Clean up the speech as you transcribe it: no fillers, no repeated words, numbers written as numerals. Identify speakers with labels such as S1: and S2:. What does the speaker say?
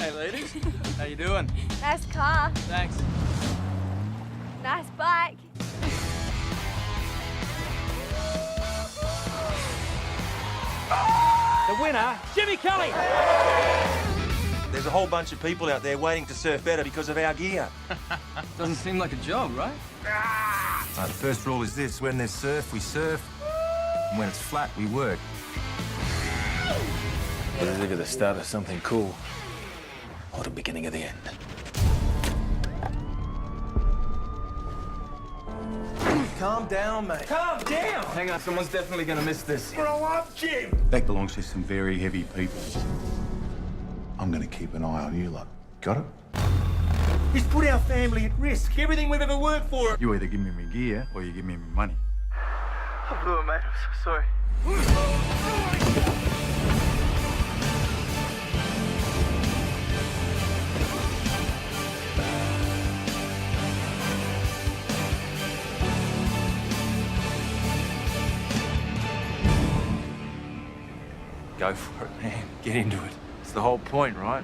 S1: Hey, ladies. How you doing?
S2: Nice car.
S1: Thanks.
S2: Nice bike.
S1: The winner, Jimmy Kelly.
S3: There's a whole bunch of people out there waiting to surf better because of our gear.
S1: Doesn't seem like a job, right?
S3: The first rule is this: when there's surf, we surf. And when it's flat, we work.
S4: But is it the start of something cool or the beginning of the end?
S3: Calm down, mate. Calm down!
S4: Hang on, someone's definitely gonna miss this.
S3: Grow up, Jim!
S5: That belongs to some very heavy people. I'm gonna keep an eye on you lot. Got it?
S3: He's put our family at risk. Everything we've ever worked for.
S5: You either give me my gear or you give me my money.
S4: I blew it, mate. I'm so sorry.
S3: Go for it, man. Get into it. It's the whole point, right?